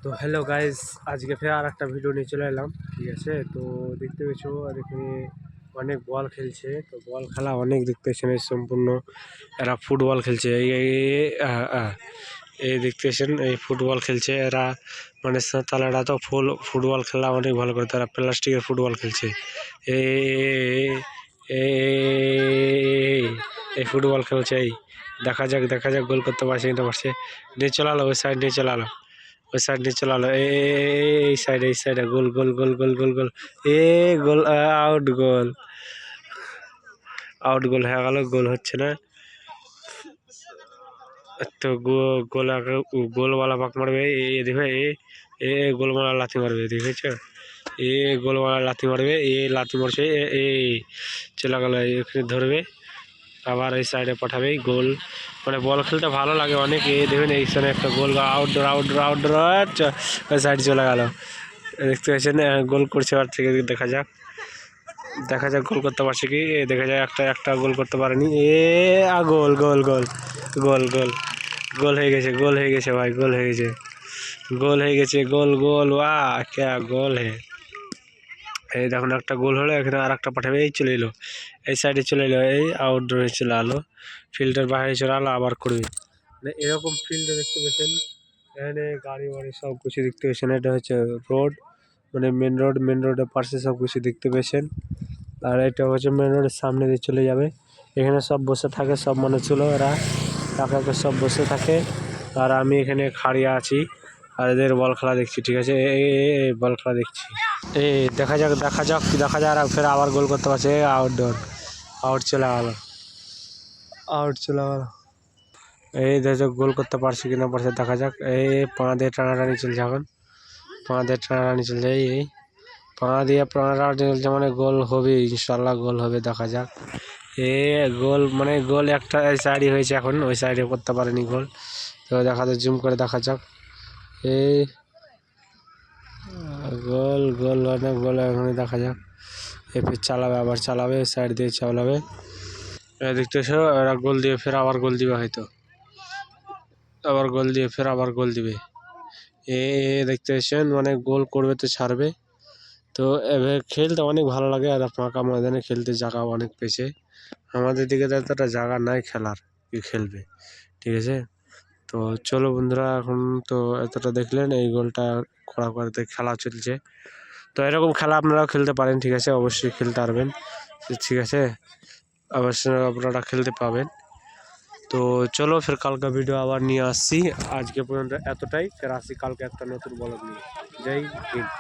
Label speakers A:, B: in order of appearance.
A: তো hello guys, আজকে ফের আর একটা ভিডিও নিয়ে চলে এলাম। ঠিক আছে, তো দেখতে পেয়েছো আর এখানে অনেক বল খেলছে। তো বল খেলা অনেক দেখতে পেয়েছেন, এই সম্পূর্ণ এরা ফুটবল খেলছে। এই দেখতে পেয়েছেন, এই ফুটবল খেলছে এরা, মানে তালেরা তো ফুটবল খেলা অনেক ভালো করে, তারা প্লাস্টিকের ফুটবল খেলছে। এই এই ফুটবল খেলছে। এই দেখা যাক গোল করতে পারছে কিনা পারছে। নিয়ে চলালো ওই সাইড, নিয়ে চলালো ওই সাইড, নিয়ে চলালো এই সাইডে গোল গোল গোল গোল গোল গোল গোল, আউট গোল, আউট গোল হয়ে গেল, গোল হচ্ছে না। তো গোলওয়ালা পাক মারবে, দেখবে এ গোলওয়ালা লাথি মারবে, দেখেছ? গোলওয়ালা লাথি মারবে, লাথি মারছে, চলে গেল, এখানে ধরবে, আবার এই সাইডে পাঠাবে। গোল, মানে বল খেলতে ভালো লাগে অনেক। দেখবেন এইখানে একটা গোল, আউটডোর আউটডোর আউটডোর, ওই সাইড চলে গেল। দেখতে পাচ্ছেন গোল করছে। আর থেকে দেখা যাক গোল করতে পারছে কি। দেখা যায় একটা গোল করতে পারেনি। গোল গোল গোল গোল গোল গোল হয়ে গেছে, গোল হয়ে গেছে ভাই, গোল হয়ে গেছে, গোল হয়ে গেছে, গোল গোল, वाह क्या গোল হে। এই দেখুন একটা গোল হলো, এখানে আর একটা পাঠাবে, এই চলে এলো, এই সাইডে চলে এলো, এই আউটডোরে চলে আলো, ফিল্ডের বাইরে চলে আলো, আবার করবে। মানে এরকম ফিল্ডে দেখতে পেয়েছেন, এখানে গাড়ি বাড়ি সব কিছু দেখতে পেয়েছেন। এটা হচ্ছে রোড, মানে মেন রোডের পাশে সব কিছু দেখতে পেয়েছেন। আর এটা হচ্ছে মেন রোডের সামনে দিয়ে চলে যাবে। এখানে সব বসে থাকে, সব মানুষগুলো এরা একে সব বসে থাকে। আর আমি এখানে খাড়িয়ে আছি আর এদের বল খেলা দেখছি। ঠিক আছে, এই বল খেলা দেখছি। দেখা যাক আর ফের আবার গোল করতে পারছে। আউটডোর, আউট চলে গেল, আউট চলে গেল। এই দেখো গোল করতে পারছে কি না পারছে, দেখা যাক। এই পা দিয়ে টানাটানি চলছে, এখন পা দিয়ে টানাটানি চলছে, এই পা দিয়ে টানাটানি চলছে, মানে গোল হবে ইনশাল্লাহ, গোল হবে, দেখা যাক। গোল, মানে গোল একটা এই সাইডে হয়েছে, এখন ওই সাইডে করতে পারেনি গোল। তো দেখা যাক, জুম করে দেখা যাক। এই গোল গোল অনেক গোল, এখন দেখা যাক। ফের চালাবে, আবার চালাবে, সাইড দিয়ে চালাবে। দেখতেছো এরা গোল দিয়ে ফের আবার গোল দিবে, হয়তো আবার গোল দিয়ে ফের আবার গোল দিবে। দেখতে পাচ্ছেন, মানে গোল করবে তো ছাড়বে। তো এবার খেলতে অনেক ভালো লাগে। আর ফাঁকা ময়দানে খেলতে জায়গা অনেক পেয়েছে। আমাদের দিকে তো এতটা জায়গা নাই খেলার, কি খেলবে। ঠিক আছে, তো চলো বন্ধুরা, এখন তো এতটা দেখলেন, এই গোলটা করা করতে খেলা চলছে। তো এরকম খেলা আপনারাও খেলতে পারেন। ঠিক আছে, অবশ্যই খেলতে পারবেন। ঠিক আছে, অবশ্যই আপনারা খেলতে পাবেন। তো চলো ফের কালকে ভিডিও আবার নিয়ে আসছি। আজকে পর্যন্ত এতটাই, ফের আসি কালকে একটা নতুন ব্লগ নিয়ে। জয় হিন্দ।